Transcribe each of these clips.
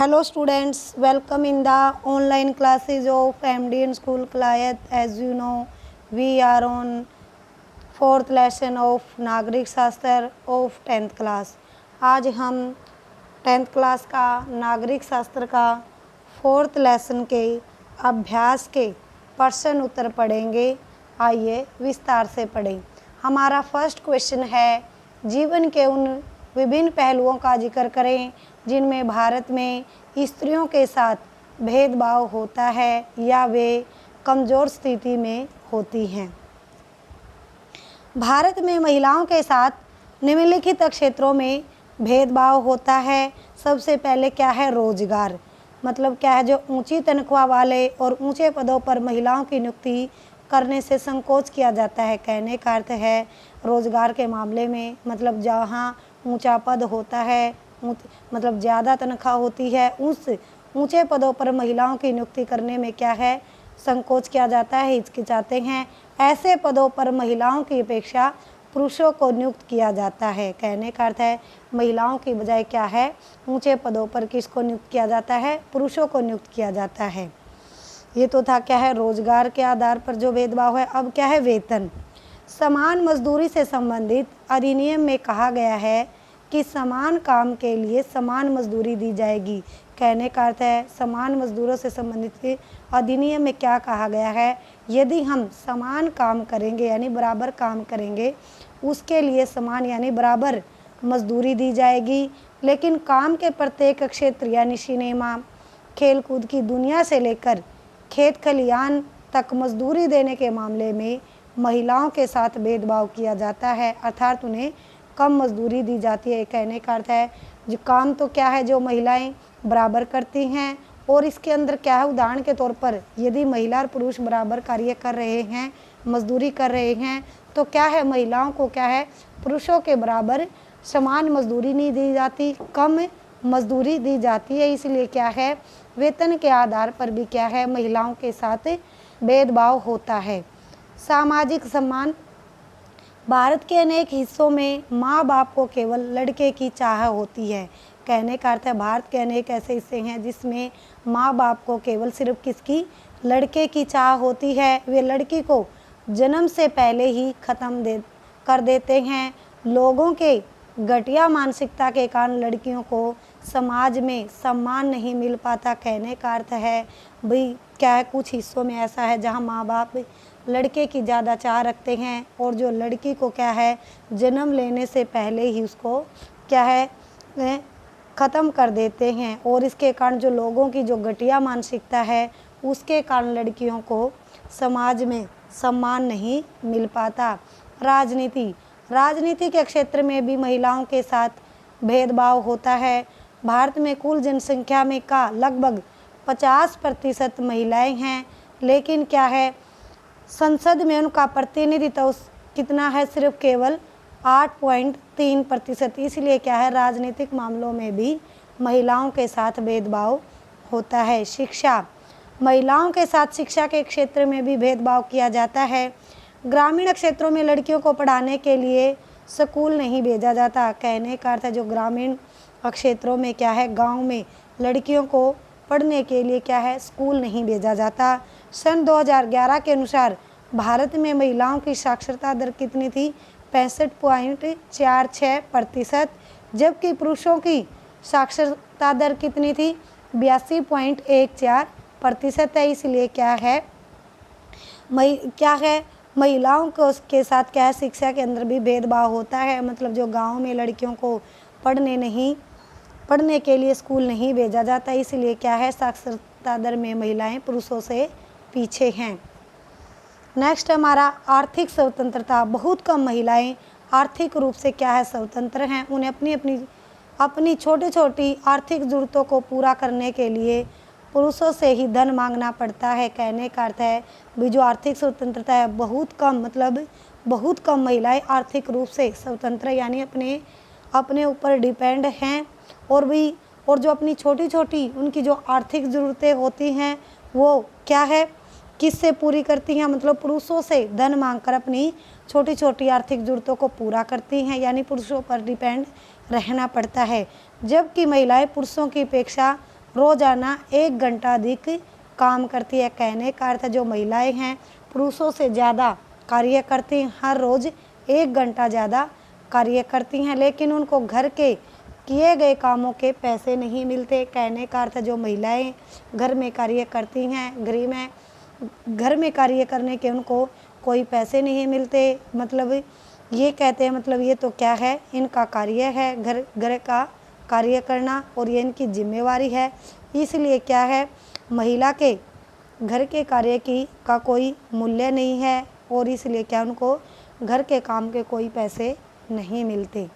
Hello students, welcome in the online classes of MDN School Kalayat. As you know, we are on fourth lesson of नागरिक शास्त्र of 10th class. आज हम 10th class का नागरिक शास्त्र का fourth lesson के अभ्यास के प्रश्न उत्तर पढ़ेंगे। आइए विस्तार से पढ़ें। हमारा फर्स्ट क्वेश्चन है, जीवन के उन विभिन्न पहलुओं का जिक्र करें जिनमें भारत में स्त्रियों के साथ भेदभाव होता है या वे कमज़ोर स्थिति में होती हैं। भारत में महिलाओं के साथ निम्नलिखित क्षेत्रों में भेदभाव होता है। सबसे पहले क्या है, रोजगार। मतलब क्या है, जो ऊंची तनख्वाह वाले और ऊंचे पदों पर महिलाओं की नियुक्ति करने से संकोच किया जाता है। कहने का अर्थ है रोजगार के मामले में, मतलब जहाँ ऊंचा पद होता है, मतलब ज़्यादा तनख्वाह होती है, उस ऊंचे पदों पर महिलाओं की नियुक्ति करने में क्या है, संकोच किया जाता है, हिचकिचाते हैं। ऐसे पदों पर महिलाओं की अपेक्षा पुरुषों को नियुक्त किया जाता है। कहने का अर्थ है महिलाओं की बजाय क्या है, ऊंचे पदों पर किसको नियुक्त किया जाता है, पुरुषों को नियुक्त किया जाता है। ये तो था क्या है, रोजगार के आधार पर जो भेदभाव है। अब क्या है, वेतन। समान मजदूरी से संबंधित अधिनियम में कहा गया है कि समान काम के लिए समान मजदूरी दी जाएगी। कहने का अर्थ है समान मजदूरों से संबंधित अधिनियम में क्या कहा गया है, यदि हम समान काम करेंगे यानी बराबर काम करेंगे, उसके लिए समान यानी बराबर मजदूरी दी जाएगी। लेकिन काम के प्रत्येक क्षेत्र यानी सिनेमा, खेलकूद की दुनिया से लेकर खेत खलिहान तक मजदूरी देने के मामले में महिलाओं के साथ भेदभाव किया जाता है, अर्थात उन्हें कम मजदूरी दी जाती है। कहने का अर्थ है जो काम तो क्या है, जो महिलाएं बराबर करती हैं, और इसके अंदर क्या है, उदाहरण के तौर पर यदि महिला और पुरुष बराबर कार्य कर रहे हैं, मजदूरी कर रहे हैं, तो क्या है, महिलाओं को क्या है, पुरुषों के बराबर समान मजदूरी नहीं दी जाती, कम मजदूरी दी जाती है। इसलिए क्या है, वेतन के आधार पर भी क्या है, महिलाओं के साथ भेदभाव होता है। सामाजिक सम्मान। भारत के अनेक हिस्सों में माँ बाप को केवल लड़के की चाह होती है। कहने का अर्थ है भारत के अनेक ऐसे हिस्से हैं जिसमें माँ बाप को केवल सिर्फ किसकी, लड़के की चाह होती है। वे लड़की को जन्म से पहले ही ख़त्म कर देते हैं। लोगों के घटिया मानसिकता के कारण लड़कियों को समाज में सम्मान नहीं मिल पाता। कहने का अर्थ है भाई क्या है, कुछ हिस्सों में ऐसा है जहाँ माँ बाप लड़के की ज़्यादा चाह रखते हैं और जो लड़की को क्या है, जन्म लेने से पहले ही उसको क्या है, ख़त्म कर देते हैं। और इसके कारण जो लोगों की जो घटिया मानसिकता है, उसके कारण लड़कियों को समाज में सम्मान नहीं मिल पाता। राजनीति। राजनीति के क्षेत्र में भी महिलाओं के साथ भेदभाव होता है। भारत में कुल जनसंख्या में का लगभग 50% महिलाएं हैं, लेकिन क्या है, संसद में उनका प्रतिनिधित्व कितना है, सिर्फ केवल 8.3%। इसलिए क्या है, राजनीतिक मामलों में भी महिलाओं के साथ भेदभाव होता है। शिक्षा। महिलाओं के साथ शिक्षा के क्षेत्र में भी भेदभाव किया जाता है। ग्रामीण क्षेत्रों में लड़कियों को पढ़ाने के लिए स्कूल नहीं भेजा जाता। कहने का अर्थ है जो ग्रामीण क्षेत्रों में क्या है, गांव में लड़कियों को पढ़ने के लिए क्या है, स्कूल नहीं भेजा जाता। सन 2011 के अनुसार भारत में महिलाओं की साक्षरता दर कितनी थी, 65.46%, जबकि पुरुषों की साक्षरता दर कितनी थी, 82.14% है। इसलिए क्या है, महिलाओं को के साथ क्या है, शिक्षा के अंदर भी भेदभाव होता है। मतलब जो गांव में लड़कियों को पढ़ने के लिए स्कूल नहीं भेजा जाता, इसलिए क्या है, साक्षरता दर में महिलाएं पुरुषों से पीछे हैं। नेक्स्ट हमारा आर्थिक स्वतंत्रता। बहुत कम महिलाएं आर्थिक रूप से क्या है, स्वतंत्र हैं। उन्हें अपनी छोटी छोटी आर्थिक ज़रूरतों को पूरा करने के लिए पुरुषों से ही धन मांगना पड़ता है। कहने का अर्थ है भी जो आर्थिक स्वतंत्रता है बहुत कम, मतलब बहुत कम महिलाएं आर्थिक रूप से स्वतंत्र यानी अपने ऊपर डिपेंड हैं। और जो अपनी छोटी छोटी उनकी जो आर्थिक ज़रूरतें होती हैं वो क्या है, किससे पूरी करती हैं, मतलब पुरुषों से धन मांगकर अपनी छोटी छोटी आर्थिक ज़रूरतों को पूरा करती हैं, यानी पुरुषों पर डिपेंड रहना पड़ता है। जबकि महिलाएं पुरुषों की अपेक्षा रोजाना 1 घंटा अधिक काम करती है। कहने का अर्थ है जो महिलाएं हैं पुरुषों से ज़्यादा कार्य करती हैं, हर रोज़ 1 घंटा ज़्यादा कार्य करती हैं, लेकिन उनको घर के किए गए कामों के पैसे नहीं मिलते। कहने का अर्थ है जो महिलाएं घर में कार्य करती हैं, घर में कार्य करने के उनको कोई पैसे नहीं मिलते। मतलब ये कहते हैं, मतलब ये तो क्या है, इनका कार्य है घर का कार्य करना और ये इनकी जिम्मेवारी है। इसलिए क्या है, महिला के घर के कार्य का कोई मूल्य नहीं है और इसलिए क्या उनको घर के काम के कोई पैसे नहीं मिलते।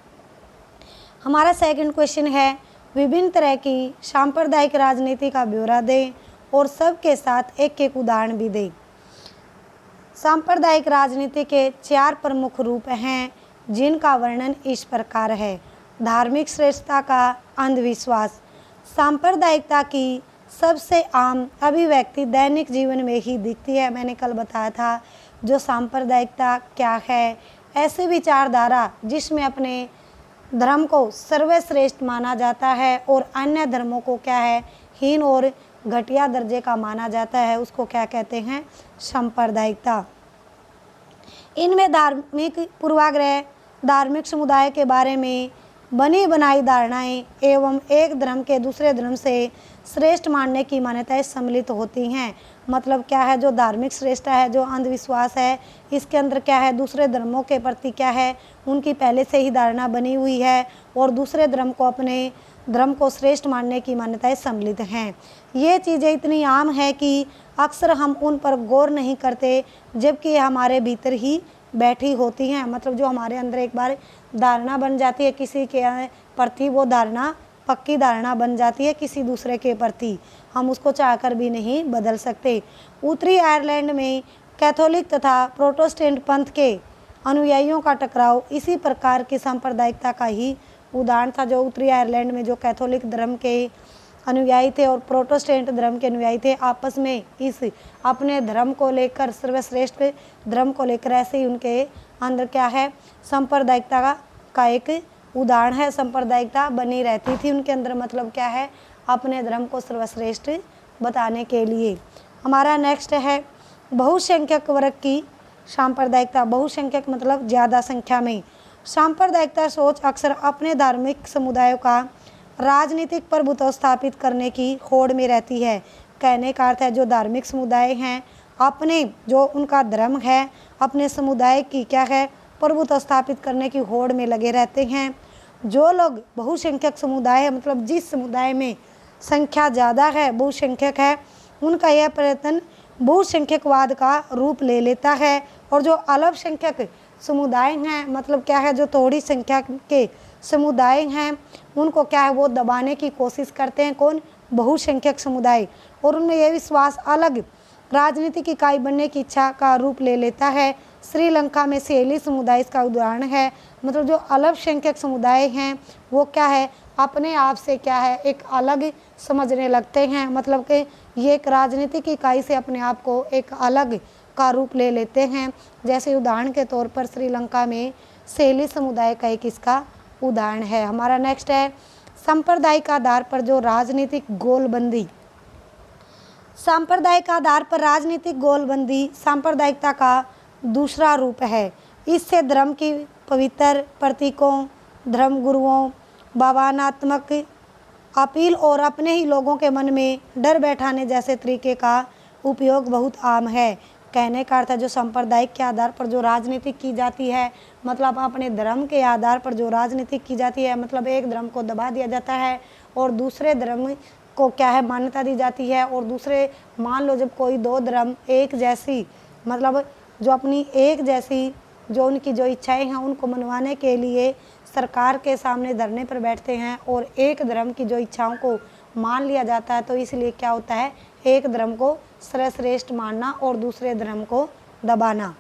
हमारा सेकंड क्वेश्चन है, विभिन्न तरह की सांप्रदायिक राजनीति का ब्यौरा दें और सबके साथ एक एक उदाहरण भी दें। सांप्रदायिक राजनीति के 4 प्रमुख रूप हैं जिनका वर्णन इस प्रकार है। धार्मिक श्रेष्ठता का अंधविश्वास। सांप्रदायिकता की सबसे आम अभिव्यक्ति दैनिक जीवन में ही दिखती है। मैंने कल बताया था जो सांप्रदायिकता क्या है, ऐसी विचारधारा जिसमें अपने धर्म को सर्वश्रेष्ठ माना जाता है और अन्य धर्मों को क्या है, हीन और घटिया दर्जे का माना जाता है, उसको क्या कहते हैं, सांप्रदायिकता। इनमें धार्मिक पूर्वाग्रह, धार्मिक समुदाय के बारे में बनी बनाई धारणाएं एवं एक धर्म के दूसरे धर्म से श्रेष्ठ मानने की मान्यताएं सम्मिलित होती हैं। मतलब क्या है, जो धार्मिक श्रेष्ठता है, जो अंधविश्वास है, इसके अंदर क्या है, दूसरे धर्मों के प्रति क्या है, उनकी पहले से ही धारणा बनी हुई है और दूसरे धर्म को अपने धर्म को श्रेष्ठ मानने की मान्यताएं सम्मिलित हैं। ये चीज़ें इतनी आम है कि अक्सर हम उन पर गौर नहीं करते, जबकि ये हमारे भीतर ही बैठी होती हैं। मतलब जो हमारे अंदर एक बार धारणा बन जाती है किसी के प्रति, वो धारणा पक्की धारणा बन जाती है किसी दूसरे के प्रति, हम उसको चाहकर भी नहीं बदल सकते। उत्तरी आयरलैंड में कैथोलिक तथा प्रोटेस्टेंट पंथ के अनुयायियों का टकराव इसी प्रकार की सांप्रदायिकता का ही उदाहरण था। जो उत्तरी आयरलैंड में जो कैथोलिक धर्म के अनुयायी थे और प्रोटेस्टेंट धर्म के अनुयायी थे, आपस में इस अपने धर्म को लेकर, सर्वश्रेष्ठ धर्म को लेकर ऐसे ही उनके अंदर क्या है, सांप्रदायिकता का एक उदाहरण है। सांप्रदायिकता बनी रहती थी उनके अंदर। मतलब क्या है, अपने धर्म को सर्वश्रेष्ठ बताने के लिए। हमारा नेक्स्ट है बहुसंख्यक वर्ग की सांप्रदायिकता। बहुसंख्यक मतलब ज़्यादा संख्या में। सांप्रदायिकता सोच अक्सर अपने धार्मिक समुदायों का राजनीतिक प्रभुत्व स्थापित करने की होड़ में रहती है। कहने का अर्थ है जो धार्मिक समुदाय हैं, अपने जो उनका धर्म है, अपने समुदाय की क्या है, प्रभुत्व स्थापित करने की होड़ में लगे रहते हैं। जो लोग बहुसंख्यक समुदाय है, मतलब जिस समुदाय में संख्या ज़्यादा है, बहुसंख्यक है, उनका यह प्रयत्न बहुसंख्यकवाद का रूप ले लेता है। और जो अल्पसंख्यक समुदाय हैं, मतलब क्या है, जो थोड़ी संख्या के समुदाय हैं, उनको क्या है, वो दबाने की कोशिश करते हैं। कौन? बहुसंख्यक समुदाय। और उनमें यह विश्वास अलग राजनीतिक इकाई बनने की इच्छा का रूप ले लेता है। श्रीलंका में सेली समुदाय इसका उदाहरण है। मतलब जो अल्पसंख्यक समुदाय हैं वो क्या है, अपने आप से क्या है, एक अलग समझने लगते हैं। मतलब कि ये एक राजनीतिक इकाई से अपने आप को एक अलग का रूप ले लेते हैं। जैसे उदाहरण के तौर पर श्रीलंका में सेली समुदाय का एक इसका उदाहरण है। हमारा नेक्स्ट है सांप्रदायिक आधार पर जो राजनीतिक गोलबंदी। सांप्रदायिक आधार पर राजनीतिक गोलबंदी सांप्रदायिकता का दूसरा रूप है। इससे धर्म की पवित्र प्रतीकों, धर्म गुरुओं, भावनात्मक अपील और अपने ही लोगों के मन में डर बैठाने जैसे तरीके का उपयोग बहुत आम है। कहने का अर्थ है जो सांप्रदायिक के आधार पर जो राजनीति की जाती है, मतलब अपने धर्म के आधार पर जो राजनीति की जाती है, मतलब एक धर्म को दबा दिया जाता है और दूसरे धर्म को क्या है, मान्यता दी जाती है। और दूसरे, मान लो जब कोई दो धर्म एक जैसी, मतलब जो अपनी एक जैसी जो उनकी जो इच्छाएं हैं उनको मनवाने के लिए सरकार के सामने धरने पर बैठते हैं और एक धर्म की जो इच्छाओं को मान लिया जाता है, तो इसलिए क्या होता है, एक धर्म को सर्वश्रेष्ठ मानना और दूसरे धर्म को दबाना।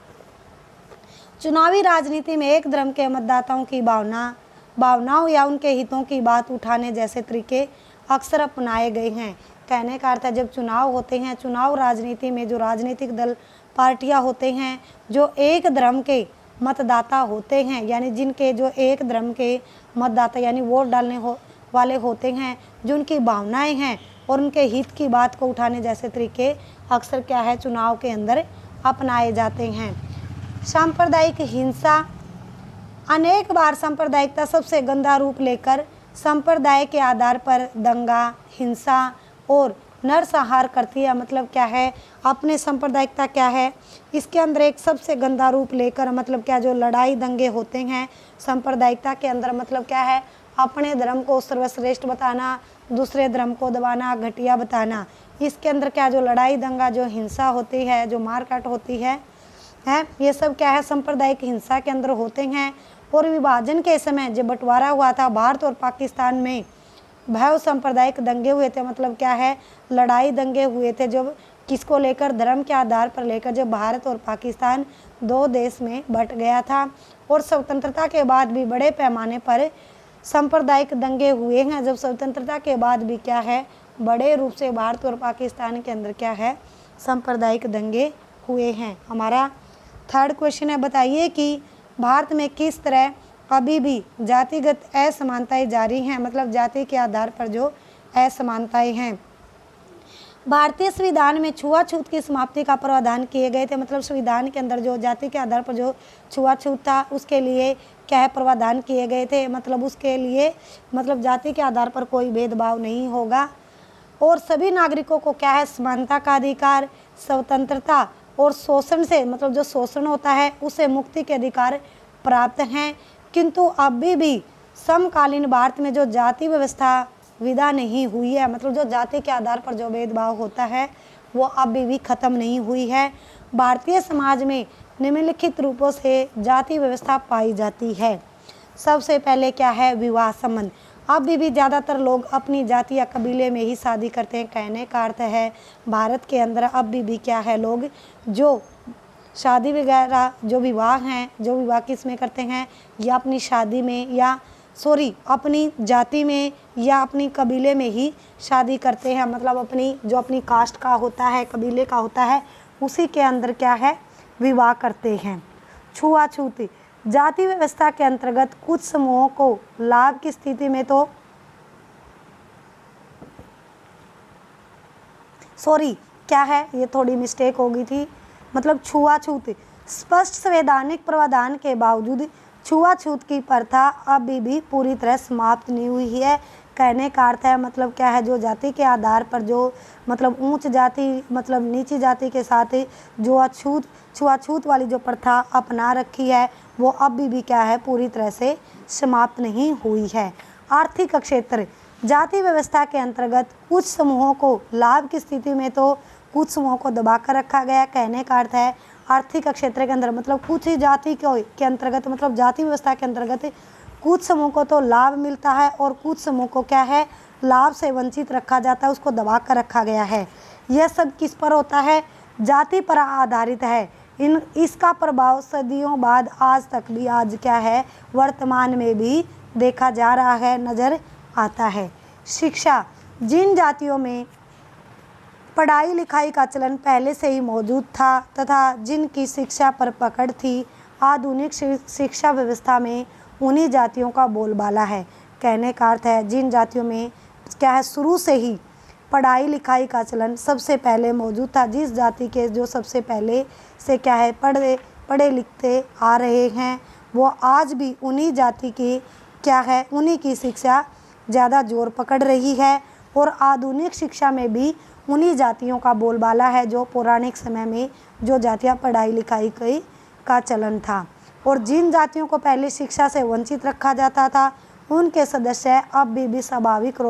चुनावी राजनीति में एक धर्म के मतदाताओं की भावनाओं या उनके हितों की बात उठाने जैसे तरीके अक्सर अपनाए गए हैं। कहने का अर्थ है जब चुनाव होते हैं, चुनाव राजनीति में जो राजनीतिक दल, पार्टियां होते हैं, जो एक धर्म के मतदाता होते हैं, यानी जिनके जो एक धर्म के मतदाता यानी वोट डालने वाले होते हैं, जो उनकी भावनाएं हैं और उनके हित की बात को उठाने जैसे तरीके अक्सर क्या है चुनाव के अंदर अपनाए जाते हैं। सांप्रदायिक हिंसा, अनेक बार सांप्रदायिकता सबसे गंदा रूप लेकर संप्रदाय के आधार पर दंगा, हिंसा और नरसंहार करती है। मतलब क्या है, अपने सांप्रदायिकता क्या है, इसके अंदर एक सबसे गंदा रूप लेकर मतलब क्या जो लड़ाई दंगे होते हैं सांप्रदायिकता के अंदर, मतलब क्या है अपने धर्म को सर्वश्रेष्ठ बताना, दूसरे धर्म को दबाना, घटिया बताना। इसके अंदर क्या जो लड़ाई दंगा, जो हिंसा होती है, जो मारकाट होती है ये सब क्या है सांप्रदायिक हिंसा के अंदर होते हैं। और विभाजन के समय जब बंटवारा हुआ था भारत और पाकिस्तान में, भय सांप्रदायिक दंगे हुए थे। मतलब क्या है लड़ाई दंगे हुए थे जब किसको लेकर, धर्म के आधार पर लेकर, जब भारत और पाकिस्तान दो देश में बट गया था। और स्वतंत्रता के बाद भी बड़े पैमाने पर सांप्रदायिक दंगे हुए हैं। जब स्वतंत्रता के बाद भी क्या है बड़े रूप से भारत और पाकिस्तान के अंदर क्या है सांप्रदायिक दंगे हुए हैं। हमारा थर्ड क्वेश्चन है, बताइए कि भारत में किस तरह अभी भी जातिगत असमानताएं जारी हैं। मतलब जाति के आधार पर जो असमानताएं हैं। भारतीय संविधान में छुआछूत की समाप्ति का प्रावधान किए गए थे। मतलब संविधान के अंदर जो जाति के आधार पर जो छुआछूत था उसके लिए क्या है प्रावधान किए गए थे। मतलब उसके लिए मतलब जाति के आधार पर कोई भेदभाव नहीं होगा और सभी नागरिकों को क्या है समानता का अधिकार, स्वतंत्रता और शोषण से मतलब जो शोषण होता है उसे मुक्ति के अधिकार प्राप्त हैं। किंतु अभी भी समकालीन भारत में जो जाति व्यवस्था विदा नहीं हुई है, मतलब जो जाति के आधार पर जो भेदभाव होता है वो अभी भी खत्म नहीं हुई है। भारतीय समाज में निम्नलिखित रूपों से जाति व्यवस्था पाई जाती है। सबसे पहले क्या है विवाह संबंध। अभी भी ज़्यादातर लोग अपनी जाति या कबीले में ही शादी करते हैं। कहने का अर्थ है भारत के अंदर अभी भी क्या है लोग जो शादी वगैरह जो विवाह हैं, जो विवाह किस में करते हैं या अपनी शादी में या अपनी जाति में या अपनी कबीले में ही शादी करते हैं। मतलब अपनी कास्ट का होता है, कबीले का होता है, उसी के अंदर क्या है विवाह करते हैं। छुआछूत, जाति व्यवस्था के अंतर्गत कुछ समूहों को लाभ की स्थिति में तो क्या है ये थोड़ी मिस्टेक हो गई थी। मतलब छुआछूत, स्पष्ट संवैधानिक प्रावधान के बावजूद छुआछूत की प्रथा अभी भी पूरी तरह समाप्त नहीं हुई है। कहने का अर्थ है मतलब क्या है जो जाति के आधार पर जो मतलब उच्च जाति मतलब नीची जाति के साथ जो छुआछूत वाली जो प्रथा अपना रखी है वो अभी भी क्या है पूरी तरह से समाप्त नहीं हुई है। आर्थिक क्षेत्र, जाति व्यवस्था के अंतर्गत कुछ समूहों को लाभ की स्थिति में तो कुछ समूहों को दबा कर रखा गया। कहने का अर्थ है आर्थिक क्षेत्र के अंदर मतलब कुछ ही जाति के अंतर्गत मतलब जाति व्यवस्था के अंतर्गत कुछ समूह को तो लाभ मिलता है और कुछ समूह को क्या है लाभ से वंचित रखा जाता है, उसको दबा कर रखा गया है। यह सब किस पर होता है, जाति पर आधारित है। इसका प्रभाव सदियों बाद आज तक भी आज क्या है वर्तमान में भी देखा जा रहा है, नज़र आता है। शिक्षा, जिन जातियों में पढ़ाई लिखाई का चलन पहले से ही मौजूद था तथा जिनकी शिक्षा पर पकड़ थी, आधुनिक शिक्षा व्यवस्था में उन्हीं जातियों का बोलबाला है। कहने का अर्थ है जिन जातियों में क्या है शुरू से ही पढ़ाई लिखाई का चलन सबसे पहले मौजूद था, जिस जाति के जो सबसे पहले से क्या है पढ़े लिखते आ रहे हैं वो आज भी उन्हीं जाति की क्या है उन्हीं की शिक्षा ज़्यादा जोर पकड़ रही है और आधुनिक शिक्षा में भी उन्हीं जातियों का बोलबाला है जो पौराणिक समय में जो जातियाँ पढ़ाई लिखाई का चलन था। और जिन जातियों को पहले शिक्षा से वंचित रखा जाता था उनके सदस्य अब भी स्वाभाविक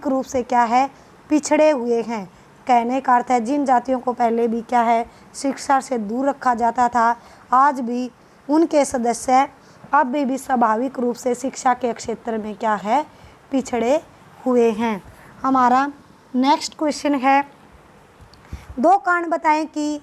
रूप से क्या है पिछड़े हुए हैं। कहने का अर्थ है जिन जातियों को पहले भी क्या है शिक्षा से दूर रखा जाता था आज भी उनके सदस्य अब भी स्वाभाविक रूप से शिक्षा के क्षेत्र में क्या है पिछड़े हुए हैं। हमारा नेक्स्ट क्वेश्चन है, दो कारण बताएं कि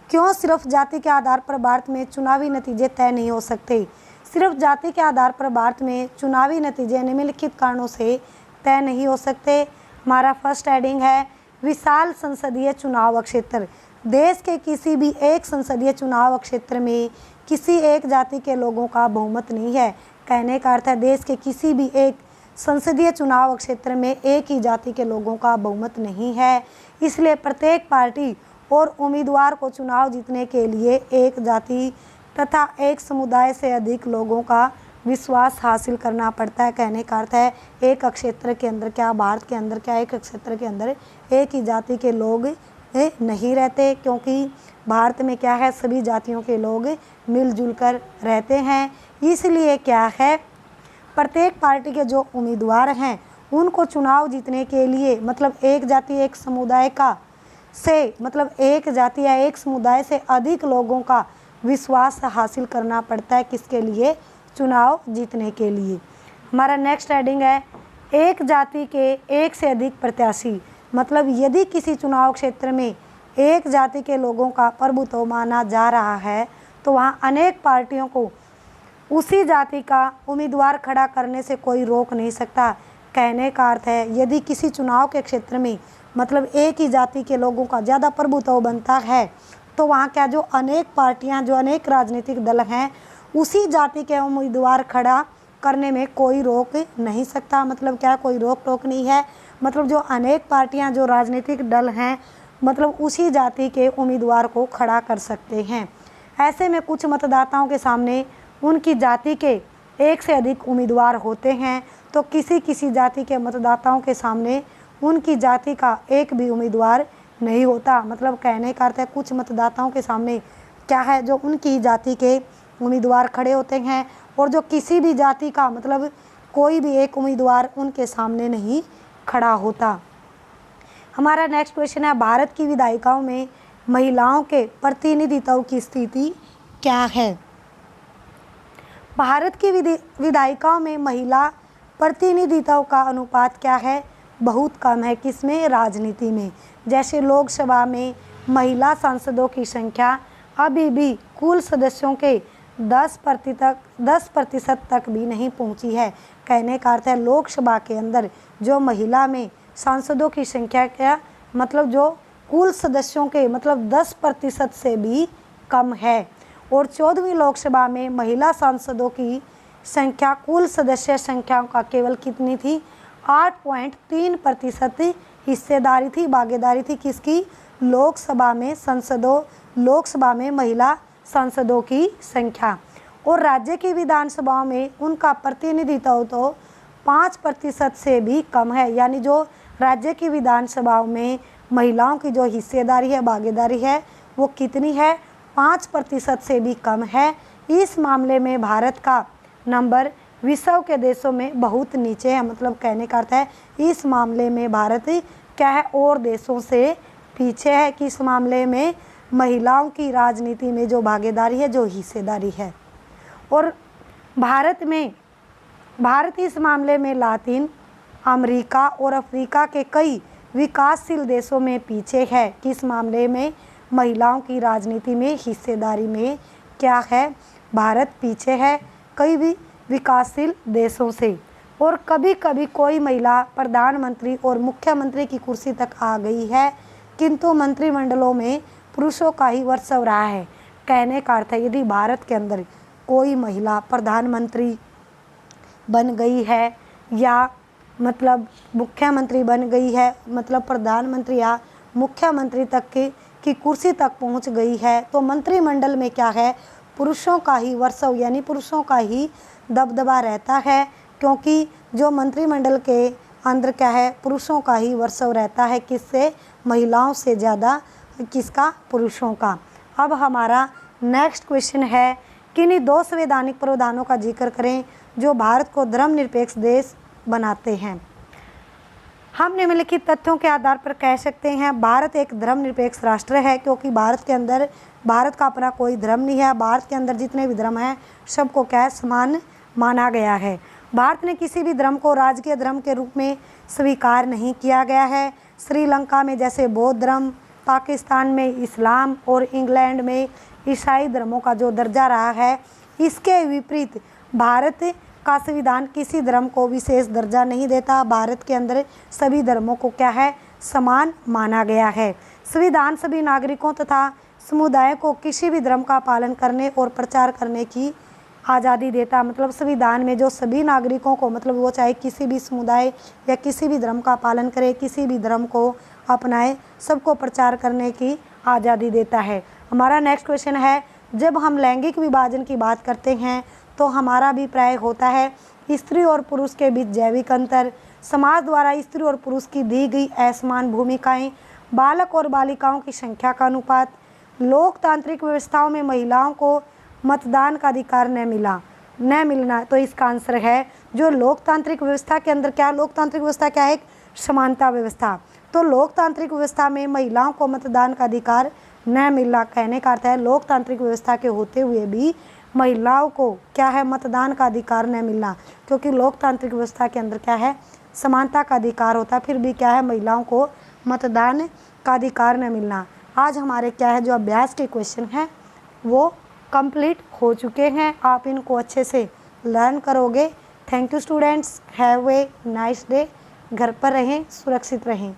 क्यों सिर्फ जाति के आधार पर भारत में चुनावी नतीजे तय नहीं हो सकते। सिर्फ जाति के आधार पर भारत में चुनावी नतीजे निम्नलिखित कारणों से तय नहीं हो सकते। हमारा फर्स्ट हेडिंग है विशाल संसदीय चुनाव क्षेत्र। देश के किसी भी एक संसदीय चुनाव क्षेत्र में किसी एक जाति के लोगों का बहुमत नहीं है। कहने का अर्थ है देश के किसी भी एक संसदीय चुनाव क्षेत्र में एक ही जाति के लोगों का बहुमत नहीं है, इसलिए प्रत्येक पार्टी और उम्मीदवार को चुनाव जीतने के लिए एक जाति तथा एक समुदाय से अधिक लोगों का विश्वास हासिल करना पड़ता है। कहने का अर्थ है एक क्षेत्र के अंदर क्या, भारत के अंदर क्या, एक क्षेत्र के अंदर एक ही जाति के लोग नहीं रहते, क्योंकि भारत में क्या है, सभी जातियों के लोग मिलजुल कर रहते हैं। इसलिए क्या है, प्रत्येक पार्टी के जो उम्मीदवार हैं उनको चुनाव जीतने के लिए मतलब एक जाति एक समुदाय का से मतलब एक जाति या एक समुदाय से अधिक लोगों का विश्वास हासिल करना पड़ता है। किसके लिए? चुनाव जीतने के लिए। हमारा नेक्स्ट हेडिंग है एक जाति के एक से अधिक प्रत्याशी। मतलब यदि किसी चुनाव क्षेत्र में एक जाति के लोगों का प्रभुत्व माना जा रहा है तो वहाँ अनेक पार्टियों को उसी जाति का उम्मीदवार खड़ा करने से कोई रोक नहीं सकता। कहने का अर्थ है यदि किसी चुनाव के क्षेत्र में मतलब एक ही जाति के लोगों का ज़्यादा प्रभुत्व बनता है तो वहाँ क्या जो अनेक पार्टियाँ, जो अनेक राजनीतिक दल हैं, उसी जाति के उम्मीदवार खड़ा करने में कोई रोक नहीं सकता। मतलब क्या, कोई रोक टोक नहीं है। मतलब जो अनेक पार्टियाँ, जो राजनीतिक दल हैं, मतलब उसी जाति के उम्मीदवार को खड़ा कर सकते हैं। ऐसे में कुछ मतदाताओं के सामने उनकी जाति के एक से अधिक उम्मीदवार होते हैं तो किसी जाति के मतदाताओं के सामने उनकी जाति का एक भी उम्मीदवार नहीं होता। मतलब कहने का अर्थ है कुछ मतदाताओं के सामने क्या है, जो उनकी जाति के उम्मीदवार खड़े होते हैं और जो किसी भी जाति का मतलब कोई भी एक उम्मीदवार उनके सामने नहीं खड़ा होता। हमारा नेक्स्ट क्वेश्चन है भारत की विधायिकाओं में महिलाओं के प्रतिनिधित्व की स्थिति क्या है? भारत की विधायिकाओं में महिला प्रतिनिधित्व का अनुपात क्या है? बहुत कम है। किसमें? राजनीति में। जैसे लोकसभा में महिला सांसदों की संख्या अभी भी कुल सदस्यों के 10% तक भी नहीं पहुंची है। कहने का अर्थ है लोकसभा के अंदर जो महिला में सांसदों की संख्या क्या मतलब जो कुल सदस्यों के मतलब 10% से भी कम है। और 14वीं लोकसभा में महिला सांसदों की संख्या कुल सदस्य संख्याओं का केवल कितनी थी? 8.3% हिस्सेदारी थी, भागीदारी थी। किसकी? लोकसभा में महिला सांसदों की संख्या। और राज्य की विधानसभाओं में उनका प्रतिनिधित्व तो 5% से भी कम है। यानी जो राज्य की विधानसभाओं में महिलाओं की जो हिस्सेदारी है, भागीदारी है, वो कितनी है? 5% से भी कम है। इस मामले में भारत का नंबर विश्व के देशों में बहुत नीचे है। मतलब कहने का अर्थ है इस मामले में भारत क्या है, और देशों से पीछे है। कि इस मामले में महिलाओं की राजनीति में जो भागीदारी है, जो हिस्सेदारी है। और भारत इस मामले में लातिन अमेरिका और अफ्रीका के कई विकासशील देशों में पीछे है। किस मामले में? महिलाओं की राजनीति में हिस्सेदारी में क्या है, भारत पीछे है कई भी विकासशील देशों से। और कभी कभी कोई महिला प्रधानमंत्री और मुख्यमंत्री की कुर्सी तक आ गई है, किंतु मंत्रिमंडलों में पुरुषों का ही वर्चस्व रहा है। कहने का अर्थ है यदि भारत के अंदर कोई महिला प्रधानमंत्री बन गई है या मतलब मुख्यमंत्री बन गई है, मतलब प्रधानमंत्री या मुख्यमंत्री तक की कुर्सी तक पहुंच गई है, तो मंत्रिमंडल में क्या है, पुरुषों का ही वर्चस्व यानी पुरुषों का ही दबदबा रहता है। क्योंकि जो मंत्रिमंडल के अंदर क्या है, पुरुषों का ही वर्चस्व रहता है। किससे? महिलाओं से ज़्यादा किसका? पुरुषों का। अब हमारा नेक्स्ट क्वेश्चन है किन्हीं 2 संवैधानिक प्रावधानों का जिक्र करें जो भारत को धर्मनिरपेक्ष देश बनाते हैं। हम निम्नलिखित तथ्यों के आधार पर कह सकते हैं भारत एक धर्मनिरपेक्ष राष्ट्र है, क्योंकि भारत का अपना कोई धर्म नहीं है। भारत के अंदर जितने भी धर्म हैं सबको क्या है, समान माना गया है। भारत ने किसी भी धर्म को राजकीय धर्म के रूप में स्वीकार नहीं किया गया है। श्रीलंका में जैसे बौद्ध धर्म, पाकिस्तान में इस्लाम और इंग्लैंड में ईसाई धर्मों का जो दर्जा रहा है, इसके विपरीत भारत का संविधान किसी धर्म को विशेष दर्जा नहीं देता। भारत के अंदर सभी धर्मों को क्या है, समान माना गया है। संविधान सभी नागरिकों तथा समुदायों को किसी भी धर्म का पालन करने और प्रचार करने की आज़ादी देता, मतलब संविधान में जो सभी नागरिकों को, मतलब वो चाहे किसी भी समुदाय या किसी भी धर्म का पालन करे, किसी भी धर्म को अपनाए, सबको प्रचार करने की आज़ादी देता है। हमारा नेक्स्ट क्वेश्चन है, जब हम लैंगिक विभाजन की बात करते हैं तो हमारा अभिप्राय होता है स्त्री और पुरुष के बीच जैविक अंतर, समाज द्वारा स्त्री और पुरुष की दी गई असमान भूमिकाएं, बालक और बालिकाओं की संख्या का अनुपात, लोकतांत्रिक व्यवस्थाओं में महिलाओं को मतदान का अधिकार न मिलना। तो इसका आंसर है जो लोकतांत्रिक व्यवस्था के अंदर क्या, लोकतांत्रिक व्यवस्था क्या है, एक समानता व्यवस्था। तो लोकतांत्रिक व्यवस्था में महिलाओं को मतदान का अधिकार न मिलना, कहने का अर्थ है लोकतांत्रिक व्यवस्था के होते हुए भी महिलाओं को क्या है, मतदान का अधिकार न मिलना, क्योंकि लोकतांत्रिक व्यवस्था के अंदर क्या है, समानता का अधिकार होता है, फिर भी क्या है, महिलाओं को मतदान का अधिकार न मिलना। आज हमारे क्या है जो अभ्यास के क्वेश्चन हैं वो कंप्लीट हो चुके हैं, आप इनको अच्छे से लर्न करोगे। Thank you students, have a nice day. घर पर रहें, सुरक्षित रहें।